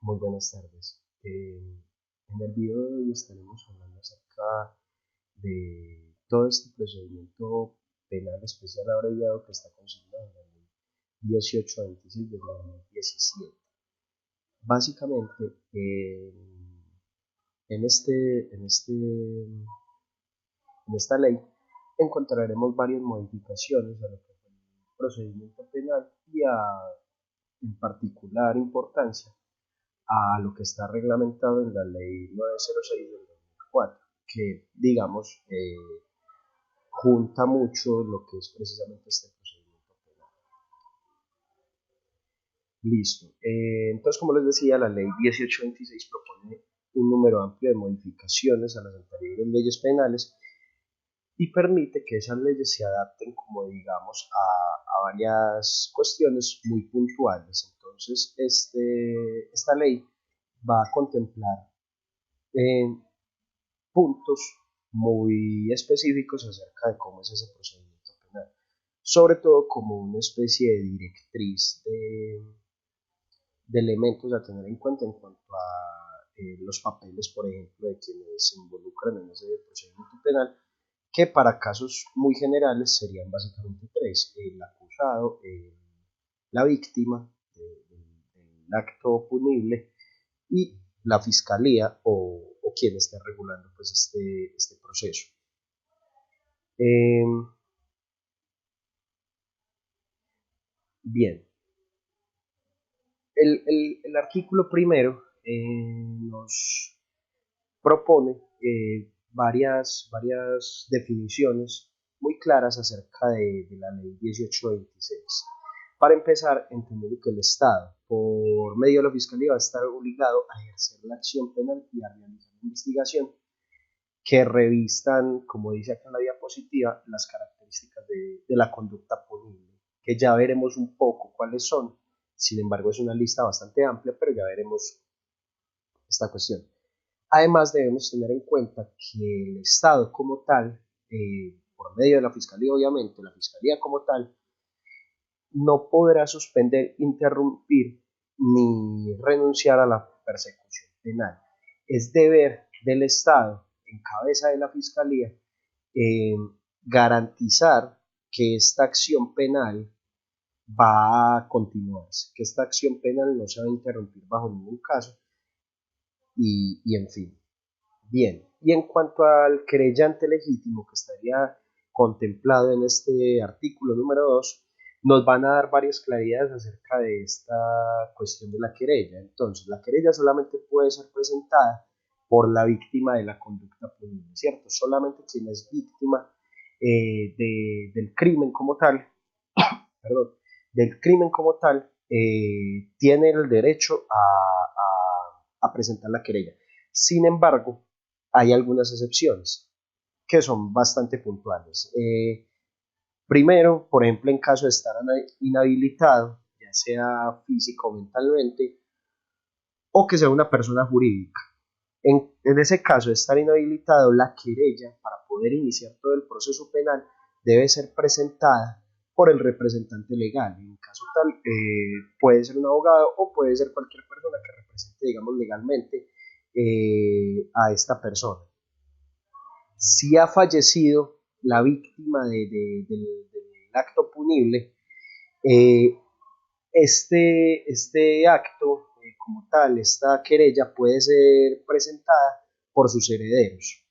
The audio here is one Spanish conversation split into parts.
Muy buenas tardes. En el video de hoy estaremos hablando acerca de todo este procedimiento penal especial abreviado que está consignado en la ley 1826 de 2017. Básicamente, en, este, en, este, en esta ley encontraremos varias modificaciones a lo que fue el procedimiento penal y en particular importancia a lo que está reglamentado en la ley 906 del 2004, que digamos junta mucho lo que es precisamente este procedimiento penal. Listo. Entonces, como les decía, la ley 1826 propone un número amplio de modificaciones a las anteriores leyes penales y permite que esas leyes se adapten, como digamos, a varias cuestiones muy puntuales. Entonces, esta ley va a contemplar eh, puntos muy específicos acerca de cómo es ese procedimiento penal, sobre todo como una especie de directriz de elementos a tener en cuanto a los papeles, por ejemplo, de quienes se involucran en ese procedimiento penal, que para casos muy generales serían básicamente tres: el acusado, la víctima del acto punible y la fiscalía o quien esté regulando pues este proceso. Eh, Bien, el artículo primero nos propone varias definiciones muy claras acerca de la ley 1826. Para empezar, entender que el Estado, por medio de la Fiscalía, va a estar obligado a ejercer la acción penal y a realizar la investigación que revistan, como dice acá en la diapositiva, las características de la conducta punible, que ya veremos un poco cuáles son. Sin embargo, es una lista bastante amplia, pero ya veremos esta cuestión. Además, debemos tener en cuenta que el Estado como tal, por medio de la Fiscalía, obviamente, la Fiscalía como tal, no podrá suspender, interrumpir ni renunciar a la persecución penal. Es deber del Estado, en cabeza de la Fiscalía, eh, garantizar que esta acción penal va a continuarse, que esta acción penal no se va a interrumpir bajo ningún caso y en fin. Bien, y en cuanto al querellante legítimo que estaría contemplado en este artículo número 2, nos van a dar varias claridades acerca de esta cuestión de la querella. Entonces, la querella solamente puede ser presentada por la víctima de la conducta punible, ¿cierto? Solamente quien es víctima del crimen como tal, perdón, del crimen como tal, tiene el derecho a presentar la querella. Sin embargo, hay algunas excepciones que son bastante puntuales. Primero, por ejemplo, en caso de estar inhabilitado, ya sea físico o mentalmente, o que sea una persona jurídica. En ese caso de estar inhabilitado, la querella para poder iniciar todo el proceso penal debe ser presentada por el representante legal. En caso tal, puede ser un abogado o puede ser cualquier persona que represente, digamos, legalmente a esta persona. Si ha fallecido la víctima del acto punible, eh, este acto como tal, esta querella puede ser presentada por sus herederos.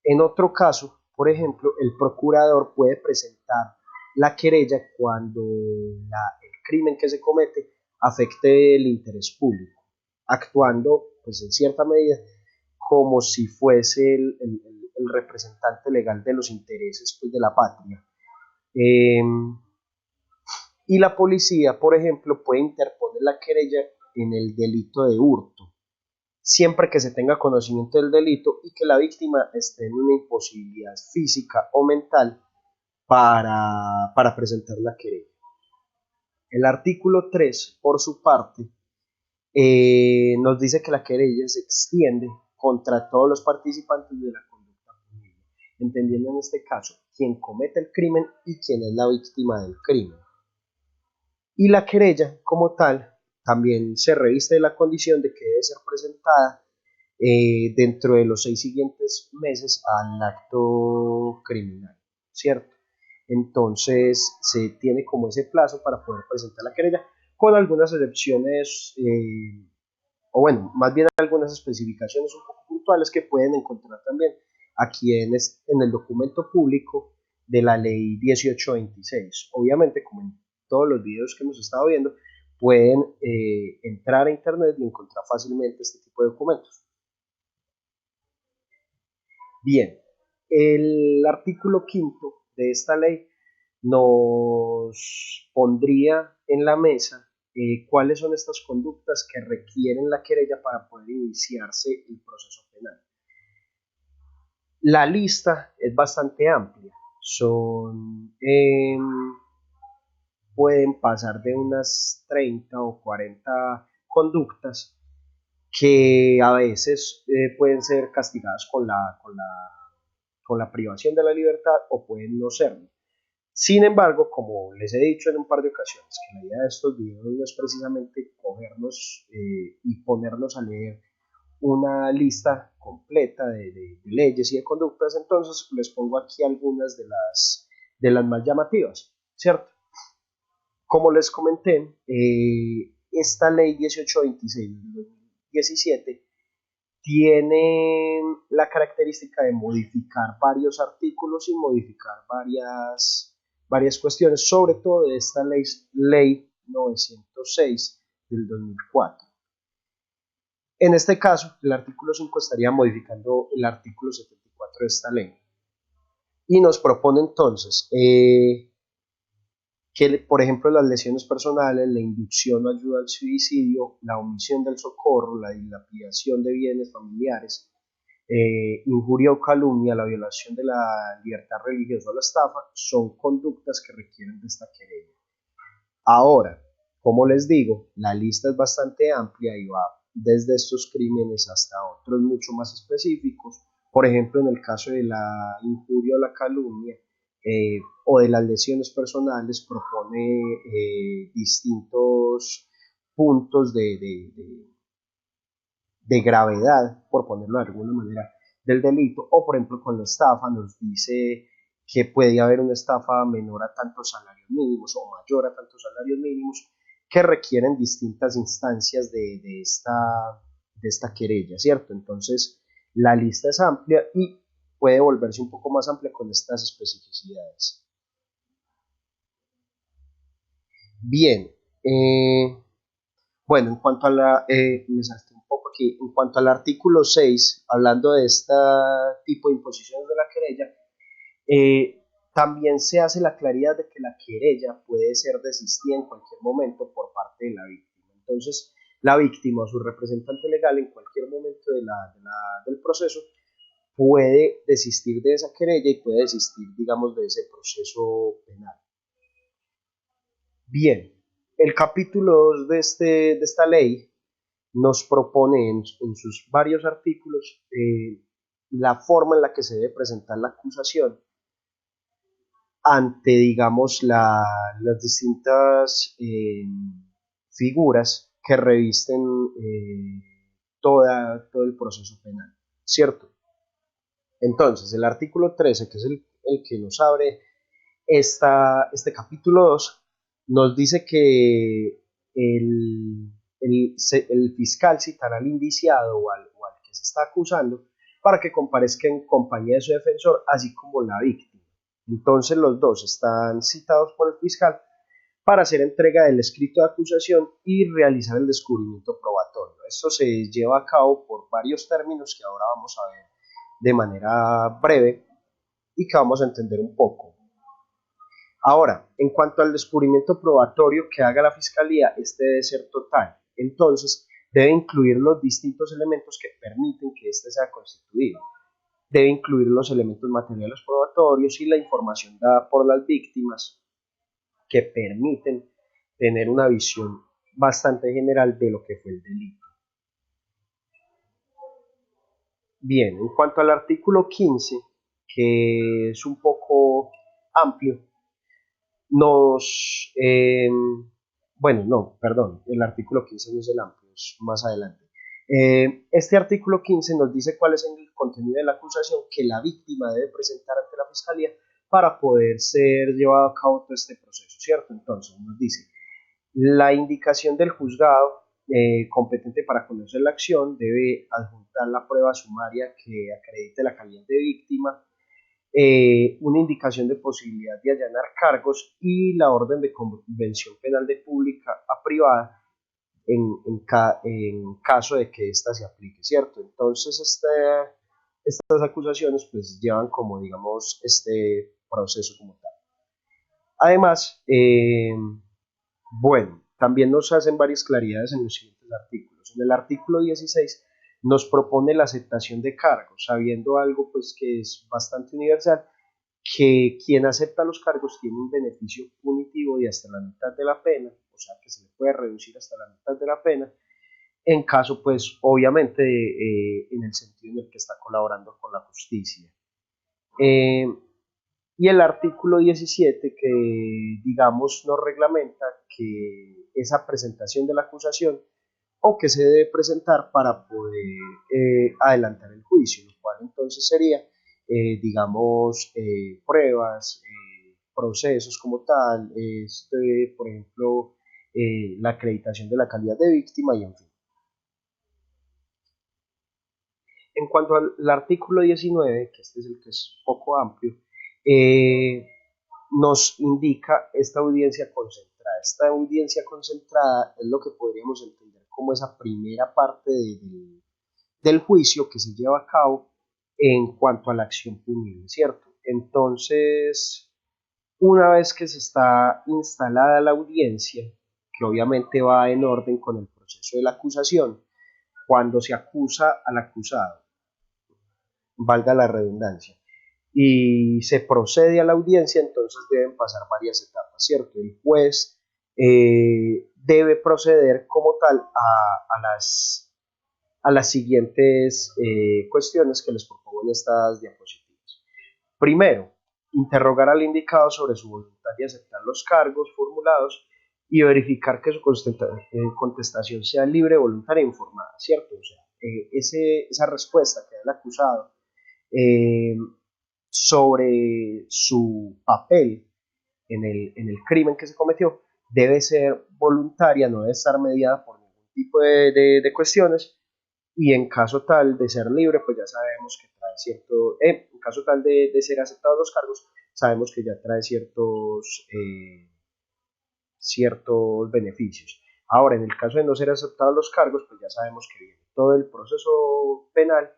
En otro caso, por ejemplo, el procurador puede presentar la querella cuando el crimen que se comete afecte el interés público, actuando pues en cierta medida como si fuese el representante legal de los intereses pues, de la patria. Eh, y la policía, por ejemplo, puede interponer la querella en el delito de hurto, siempre que se tenga conocimiento del delito y que la víctima esté en una imposibilidad física o mental para presentar la querella. El artículo 3, por su parte, nos dice que la querella se extiende contra todos los participantes de la conducta punible, entendiendo en este caso quién comete el crimen y quién es la víctima del crimen. Y la querella, como tal, también se reviste de la condición de que debe ser presentada dentro de los 6 siguientes meses al acto criminal, ¿cierto? Entonces se tiene como ese plazo para poder presentar la querella, con algunas excepciones, o bueno, más bien algunas especificaciones un poco puntuales que pueden encontrar también aquí en el documento público de la ley 1826. Obviamente, como en todos los videos que hemos estado viendo, pueden entrar a internet y encontrar fácilmente este tipo de documentos. Bien, el artículo quinto de esta ley nos pondría en la mesa cuáles son estas conductas que requieren la querella para poder iniciarse el proceso penal. La lista es bastante amplia, pueden pasar de unas 30 o 40 conductas que a veces pueden ser castigadas con la privación de la libertad o pueden no serlo. Sin embargo, como les he dicho en un par de ocasiones, que la idea de estos videos no es precisamente cogernos y ponernos a leer una lista completa de leyes y de conductas, entonces les pongo aquí algunas de las más llamativas, ¿cierto? Como les comenté, esta ley 1826 de 2017 tiene la característica de modificar varios artículos y modificar varias cuestiones, sobre todo de esta ley 906 del 2004. En este caso, el artículo 5 estaría modificando el artículo 74 de esta ley. Y nos propone entonces que, por ejemplo, las lesiones personales, la inducción o ayuda al suicidio, la omisión del socorro, la dilapidación de bienes familiares, injuria o calumnia, la violación de la libertad religiosa o la estafa, son conductas que requieren de esta querella. Ahora, como les digo, la lista es bastante amplia y va desde estos crímenes hasta otros mucho más específicos. Por ejemplo, en el caso de la injuria o la calumnia o de las lesiones personales, propone distintos puntos de gravedad, por ponerlo de alguna manera, del delito. O, por ejemplo, con la estafa nos dice que puede haber una estafa menor a tantos salarios mínimos o mayor a tantos salarios mínimos, que requieren distintas instancias de esta querella, ¿cierto? Entonces, la lista es amplia y puede volverse un poco más amplia con estas especificidades. Bien, bueno, en cuanto a me salté un poco aquí, en cuanto al artículo 6, hablando de este tipo de imposiciones de la querella, también se hace la claridad de que la querella puede ser desistida en cualquier momento por parte de la víctima. Entonces, la víctima o su representante legal en cualquier momento del proceso puede desistir de esa querella y puede desistir, digamos, de ese proceso penal. Bien, el capítulo 2 de esta ley nos propone en sus varios artículos la forma en la que se debe presentar la acusación ante, digamos, las distintas figuras que revisten todo el proceso penal, ¿cierto? Entonces, el artículo 13, que es el que nos abre este capítulo 2, nos dice que el fiscal citará al indiciado o al que se está acusando para que comparezca en compañía de su defensor, así como la víctima. Entonces los dos están citados por el fiscal para hacer entrega del escrito de acusación y realizar el descubrimiento probatorio. Esto se lleva a cabo por varios términos que ahora vamos a ver de manera breve y que vamos a entender un poco. Ahora, en cuanto al descubrimiento probatorio que haga la fiscalía, este debe ser total. Entonces, debe incluir los distintos elementos que permiten que este sea constituido. Debe incluir los elementos materiales probatorios y la información dada por las víctimas que permiten tener una visión bastante general de lo que fue el delito. Bien, en cuanto al artículo 15, que es un poco amplio, nos bueno, no, perdón, el artículo 15 no es el amplio, es más adelante. Este artículo 15 nos dice cuál es el contenido de la acusación que la víctima debe presentar ante la fiscalía para poder ser llevado a cabo todo este proceso, ¿cierto? Entonces nos dice, la indicación del juzgado competente para conocer la acción debe adjuntar la prueba sumaria que acredite la calidad de víctima, una indicación de posibilidad de allanar cargos y la orden de convención penal de pública a privada en caso de que ésta se aplique, ¿cierto? Entonces, estas acusaciones pues llevan como, digamos, este proceso como tal. Además, bueno, también nos hacen varias claridades en los siguientes artículos. En el artículo 16 nos propone la aceptación de cargos, sabiendo algo pues que es bastante universal, que quien acepta los cargos tiene un beneficio punitivo de hasta la mitad de la pena, o sea que se le puede reducir hasta la mitad de la pena, en caso pues obviamente en el sentido en el que está colaborando con la justicia. Eh, y el artículo 17 que digamos nos reglamenta que esa presentación de la acusación o que se debe presentar para poder adelantar el juicio, lo cual entonces sería, digamos, pruebas, procesos como tal, por ejemplo, la acreditación de la calidad de víctima y en fin. En cuanto al artículo 19, que este es el que es poco amplio, eh, nos indica esta audiencia concentrada. Esta audiencia concentrada es lo que podríamos entender como esa primera parte del juicio que se lleva a cabo en cuanto a la acción punible, ¿cierto? Entonces, una vez que se está instalada la audiencia, que obviamente va en orden con el proceso de la acusación, cuando se acusa al acusado, valga la redundancia, y se procede a la audiencia, entonces deben pasar varias etapas, ¿cierto? El juez debe proceder como tal a las siguientes cuestiones que les propongo en estas diapositivas. Primero, interrogar al indicado sobre su voluntad de aceptar los cargos formulados y verificar que su contestación sea libre, voluntaria e informada, ¿cierto? O sea, esa respuesta que da el acusado eh, sobre su papel en el crimen que se cometió debe ser voluntaria, no debe estar mediada por ningún tipo de cuestiones, y en caso tal de ser libre, pues ya sabemos que trae en caso tal de ser aceptados los cargos, sabemos que ya trae ciertos beneficios. Ahora, en el caso de no ser aceptados los cargos, pues ya sabemos que viene todo el proceso penal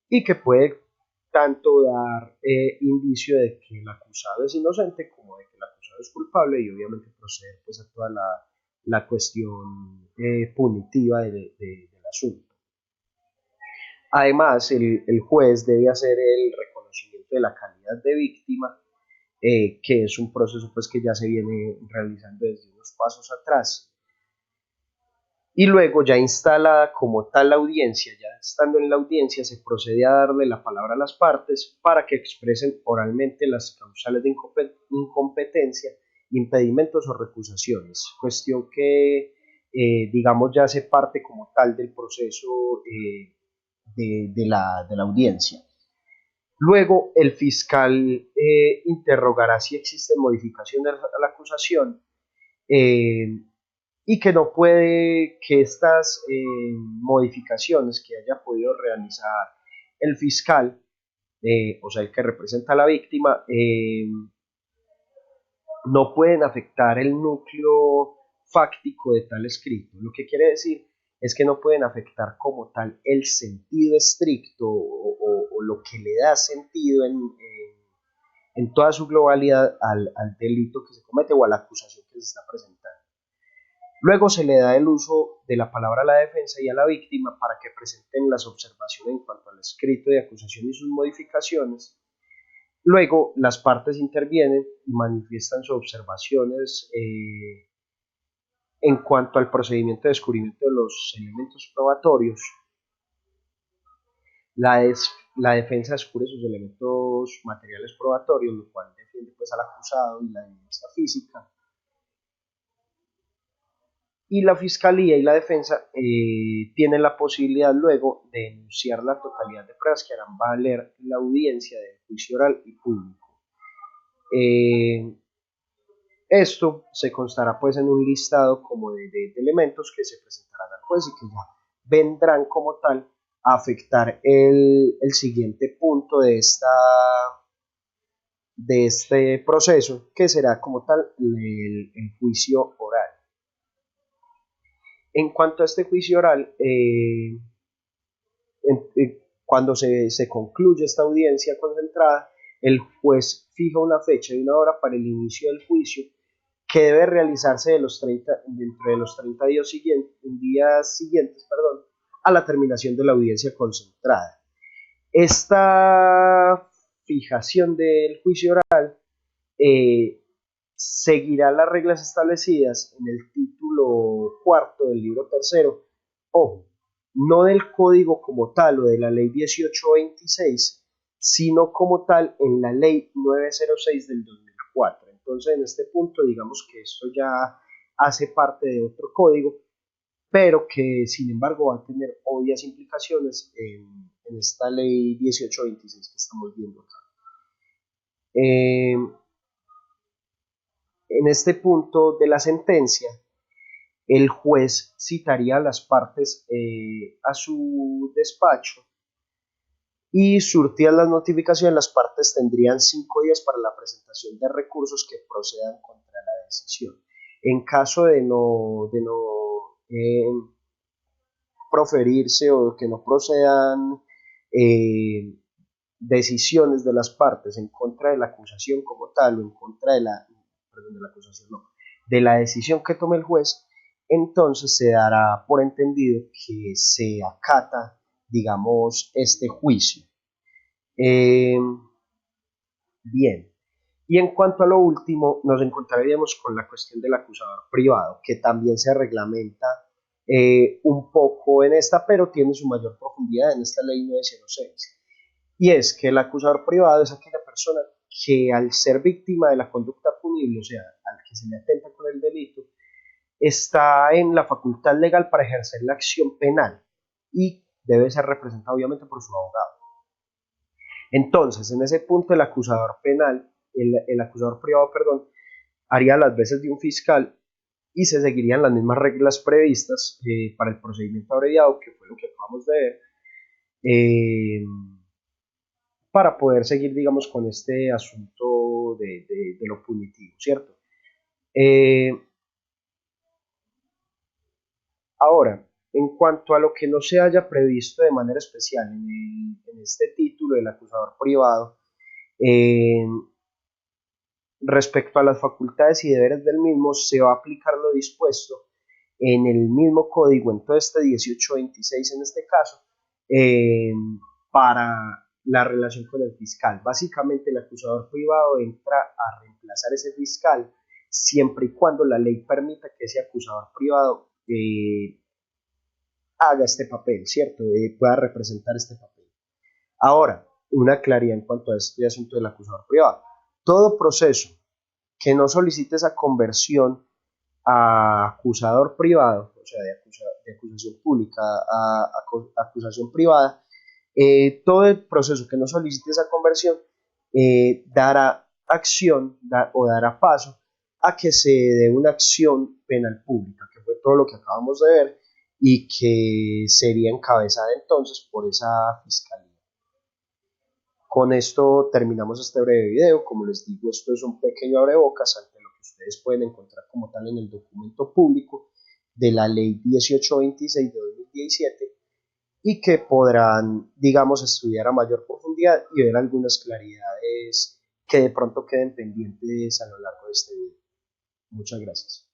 y que puede tanto dar indicio de que el acusado es inocente como de que el acusado es culpable y obviamente proceder pues, a toda la cuestión punitiva del asunto. Además, el juez debe hacer el reconocimiento de la calidad de víctima, que es un proceso pues, que ya se viene realizando desde unos pasos atrás. Y luego, ya instalada como tal la audiencia, ya estando en la audiencia, se procede a darle la palabra a las partes para que expresen oralmente las causales de incompetencia, impedimentos o recusaciones, cuestión que, digamos, ya hace parte como tal del proceso de la audiencia. Luego, el fiscal interrogará si existen modificaciones a la acusación y que no puede que estas modificaciones que haya podido realizar el fiscal, o sea, el que representa a la víctima, no pueden afectar el núcleo fáctico de tal escrito. Lo que quiere decir es que no pueden afectar como tal el sentido estricto o lo que le da sentido en toda su globalidad al delito que se comete o a la acusación que se está presentando. Luego se le da el uso de la palabra a la defensa y a la víctima para que presenten las observaciones en cuanto al escrito de acusación y sus modificaciones. Luego las partes intervienen y manifiestan sus observaciones en cuanto al procedimiento de descubrimiento de los elementos probatorios. La defensa descubre sus elementos materiales probatorios, lo cual defiende pues, al acusado y la evidencia física. y la fiscalía y la defensa tienen la posibilidad luego de enunciar la totalidad de pruebas que harán valer la audiencia del juicio oral y público. Esto se constará pues en un listado como de elementos que se presentarán al juez y que ya vendrán como tal a afectar el siguiente punto de este proceso, que será como tal el juicio oral. En cuanto a este juicio oral, cuando se concluye esta audiencia concentrada, el juez fija una fecha y una hora para el inicio del juicio que debe realizarse dentro de los 30 días siguientes a la terminación de la audiencia concentrada. Esta fijación del juicio oral seguirá las reglas establecidas en el título cuarto del libro tercero, ojo, no del código como tal o de la ley 1826, sino como tal en la ley 906 del 2004. Entonces, en este punto, digamos que esto ya hace parte de otro código, pero que sin embargo va a tener obvias implicaciones en esta ley 1826 que estamos viendo acá. En este punto de la sentencia, el juez citaría a las partes a su despacho y surtidas las notificaciones, las partes tendrían 5 días para la presentación de recursos que procedan contra la decisión. En caso de no proferirse o que no procedan decisiones de las partes en contra de la acusación como tal o en contra de de la decisión que tome el juez, entonces se dará por entendido que se acata, digamos, este juicio. Bien, y en cuanto a lo último, nos encontraríamos con la cuestión del acusador privado, que también se reglamenta un poco en esta, pero tiene su mayor profundidad en esta ley 906. Y es que el acusador privado es aquella persona que al ser víctima de la conducta punible, o sea, al que se le atenta con el delito, está en la facultad legal para ejercer la acción penal y debe ser representado obviamente por su abogado. Entonces, en ese punto el acusador penal, el acusador privado, haría las veces de un fiscal y se seguirían las mismas reglas previstas para el procedimiento abreviado, que fue lo que acabamos de ver, para poder seguir, digamos, con este asunto de lo punitivo, ¿cierto? Ahora, en cuanto a lo que no se haya previsto de manera especial en este título del acusador privado, respecto a las facultades y deberes del mismo, se va a aplicar lo dispuesto en el mismo código, entonces este 1826 en este caso, para la relación con el fiscal. Básicamente el acusador privado entra a reemplazar ese fiscal siempre y cuando la ley permita que ese acusador privado haga este papel, ¿cierto? Pueda representar este papel. Ahora, una claridad en cuanto a este asunto del acusador privado. Todo proceso que no solicite esa conversión a acusador privado, o sea, de acusación pública a acusación privada, todo el proceso que no solicite esa conversión dará dará paso a que se dé una acción penal pública, que fue todo lo que acabamos de ver y que sería encabezada entonces por esa fiscalía. Con esto terminamos este breve video. Como les digo, esto es un pequeño abrebocas ante lo que ustedes pueden encontrar como tal en el documento público de la ley 1826 de 2017 y que podrán, digamos, estudiar a mayor profundidad y ver algunas claridades que de pronto queden pendientes a lo largo de este video. Muchas gracias.